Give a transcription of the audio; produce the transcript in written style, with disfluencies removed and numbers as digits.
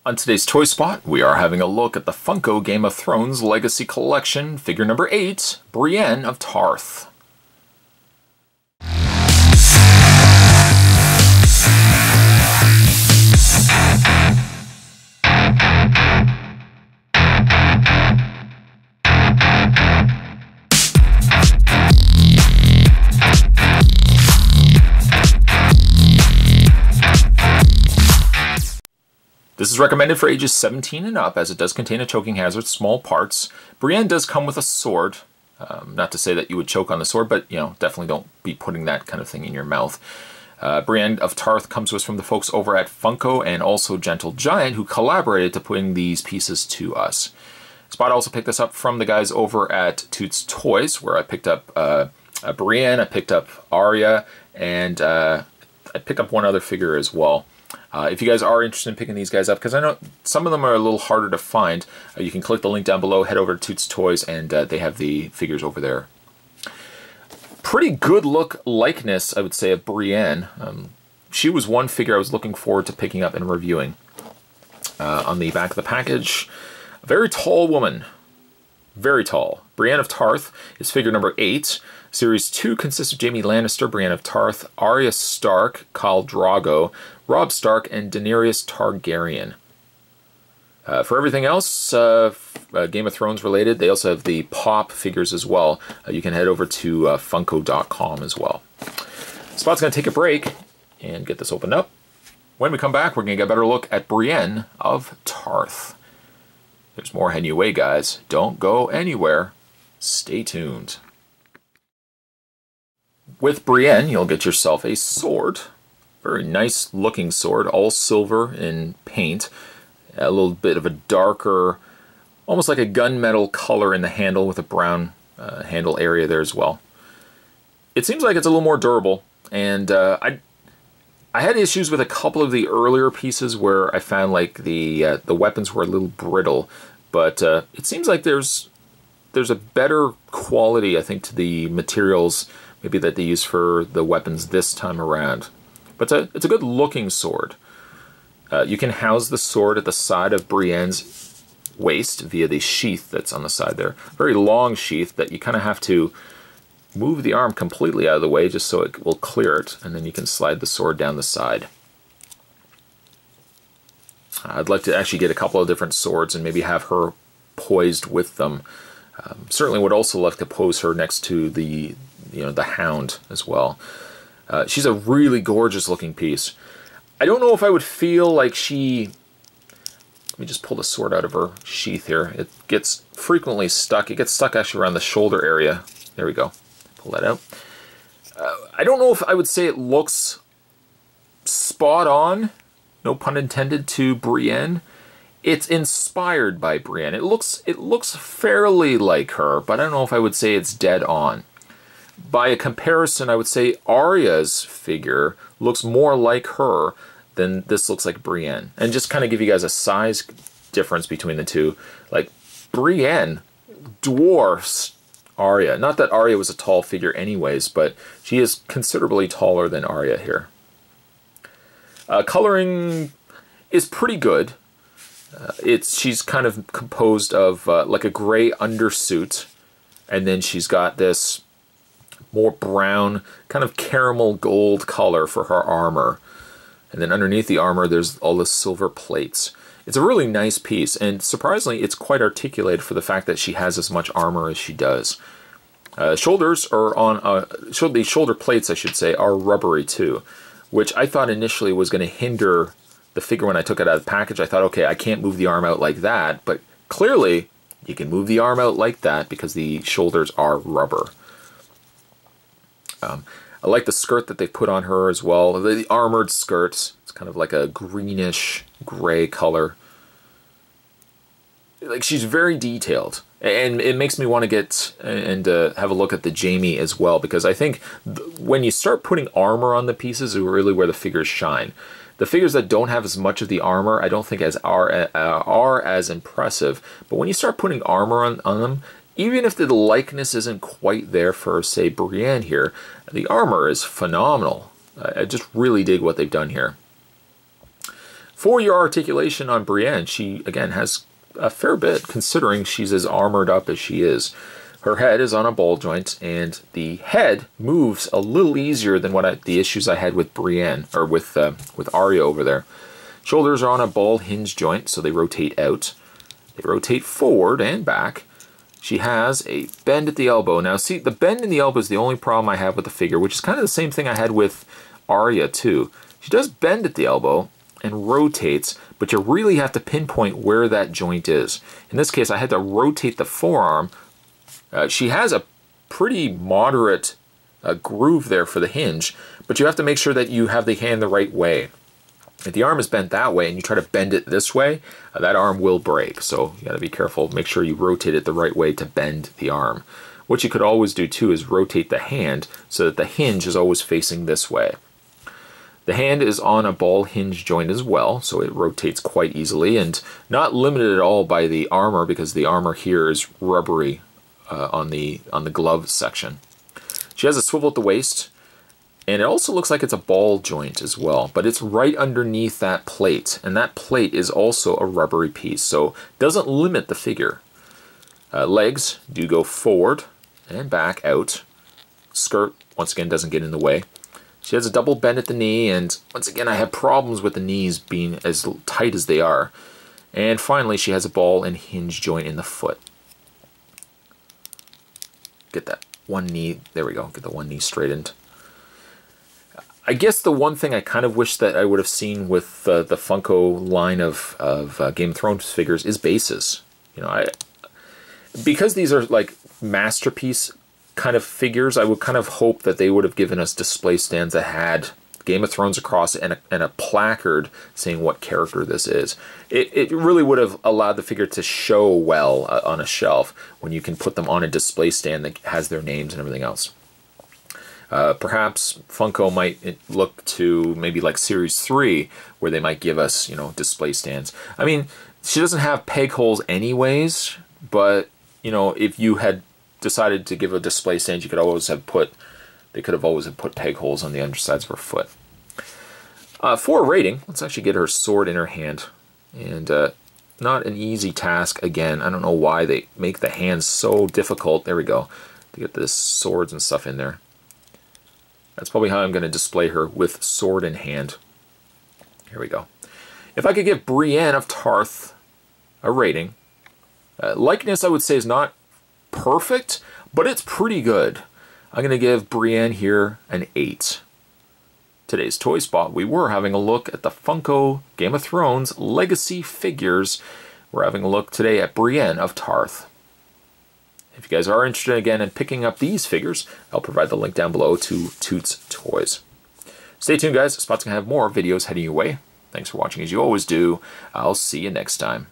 On today's Toy Spot, we are having a look at the Funko Game of Thrones Legacy Collection, figure number 8, Brienne of Tarth. This is recommended for ages 17 and up, as it does contain a choking hazard, small parts. Brienne does come with a sword. Not to say that you would choke on the sword, but, definitely don't be putting that kind of thing in your mouth. Brienne of Tarth comes to us from the folks over at Funko and also Gentle Giant, who collaborated to putting these pieces to us. Spot also picked this up from the guys over at Toots Toys, where I picked up Brienne, I picked up Arya, and I picked up one other figure as well. If you guys are interested in picking these guys up, because I know some of them are a little harder to find, you can click the link down below, head over to Toots Toys, and they have the figures over there. Pretty good look likeness, I would say, of Brienne. She was one figure I was looking forward to picking up and reviewing. On the back of the package, a very tall woman. Very tall. Brienne of Tarth is figure number 8. Series 2 consists of Jaime Lannister, Brienne of Tarth, Arya Stark, Khal Drogo, Robb Stark, and Daenerys Targaryen. For everything else, Game of Thrones related, they also have the Pop figures as well. You can head over to Funko.com as well. Spot's going to take a break and get this opened up. When we come back, we're going to get a better look at Brienne of Tarth. There's more heading your way, guys. Don't go anywhere. Stay tuned. With Brienne, you'll get yourself a sword. Very nice looking sword, all silver in paint. A little bit of a darker, almost like a gunmetal color in the handle with a brown handle area there as well. It seems like it's a little more durable, and I had issues with a couple of the earlier pieces where I found like the weapons were a little brittle, but it seems like there's a better quality, I think, to the materials maybe that they use for the weapons this time around. But it's a good looking sword. You can house the sword at the side of Brienne's waist via the sheath that's on the side there. Very long sheath that you kind of have to move the arm completely out of the way just so it will clear it, and then you can slide the sword down the side. I'd like to actually get a couple of different swords and maybe have her poised with them. Certainly would also like to pose her next to the Hound as well. She's a really gorgeous looking piece. I don't know if I would feel like she... Let me just pull the sword out of her sheath here. It gets frequently stuck. It gets stuck actually around the shoulder area. There we go. Pull that out. I don't know if I would say it looks spot on, no pun intended, to Brienne. It's inspired by Brienne. It looks fairly like her, but I don't know if I would say it's dead on. By a comparison, I would say Arya's figure looks more like her than this looks like Brienne. And just kind of give you guys a size difference between the two. Like, Brienne dwarfs Arya. Not that Arya was a tall figure anyways, but she is considerably taller than Arya here. Coloring is pretty good. She's kind of composed of like a gray undersuit, and then she's got this more brown, kind of caramel gold color for her armor. And then underneath the armor, there's all the silver plates. It's a really nice piece, and surprisingly, it's quite articulated for the fact that she has as much armor as she does. Shoulders are on, the shoulder plates, I should say, are rubbery too, which I thought initially was going to hinder the figure when I took it out of the package. I thought, okay, I can't move the arm out like that, but clearly you can move the arm out like that because the shoulders are rubber. I like the skirt that they put on her as well. The armored skirt. It's kind of like a greenish gray color. Like, she's very detailed. And it makes me want to get and have a look at the Jaime as well, because I think when you start putting armor on the pieces is really where the figures shine. The figures that don't have as much of the armor, I don't think are as impressive. But when you start putting armor on them, even if the likeness isn't quite there for, say, Brienne here, the armor is phenomenal. I just really dig what they've done here. For your articulation on Brienne, she, again, has a fair bit, considering she's as armored up as she is. Her head is on a ball joint, and the head moves a little easier than the issues I had with Brienne, or with Arya over there. Shoulders are on a ball hinge joint, so they rotate out. They rotate forward and back. She has a bend at the elbow. Now, see, the bend in the elbow is the only problem I have with the figure, which is kind of the same thing I had with Arya, too. She does bend at the elbow and rotates, but you really have to pinpoint where that joint is. In this case, I had to rotate the forearm. She has a pretty moderate groove there for the hinge, but you have to make sure that you have the hand the right way. If the arm is bent that way and you try to bend it this way, that arm will break. So you got to be careful. Make sure you rotate it the right way to bend the arm. What you could always do too is rotate the hand so that the hinge is always facing this way. The hand is on a ball hinge joint as well, so it rotates quite easily, and not limited at all by the armor, because the armor here is rubbery on the glove section. She has a swivel at the waist, and it also looks like it's a ball joint as well, but it's right underneath that plate, and that plate is also a rubbery piece, so it doesn't limit the figure. Legs do go forward and back out. Skirt, once again, doesn't get in the way. She has a double bend at the knee, and once again, I have problems with the knees being as tight as they are. And finally, she has a ball and hinge joint in the foot. Get that one knee, there we go, get the one knee straightened. I guess the one thing I kind of wish that I would have seen with the Funko line of Game of Thrones figures is bases. You know, because these are like masterpiece kind of figures, I would kind of hope that they would have given us display stands that had Game of Thrones across it and a placard saying what character this is. It really would have allowed the figure to show well on a shelf when you can put them on a display stand that has their names and everything else. Perhaps Funko might look to maybe like Series 3, where they might give us, you know, display stands. I mean, she doesn't have peg holes anyways, but, you know, if you had decided to give a display stand, you could always have put, they could have always have put peg holes on the undersides of her foot. For a rating, let's actually get her sword in her hand. And not an easy task, again. I don't know why they make the hands so difficult. There we go. To get the swords and stuff in there. That's probably how I'm going to display her, with sword in hand. Here we go. If I could give Brienne of Tarth a rating, likeness I would say is not perfect, but it's pretty good. I'm going to give Brienne here an 8. Today's Toy Spot, we were having a look at the Funko Game of Thrones Legacy figures. We're having a look today at Brienne of Tarth. If you guys are interested again in picking up these figures, I'll provide the link down below to Toots Toys. Stay tuned, guys. Spot's going to have more videos heading your way. Thanks for watching as you always do. I'll see you next time.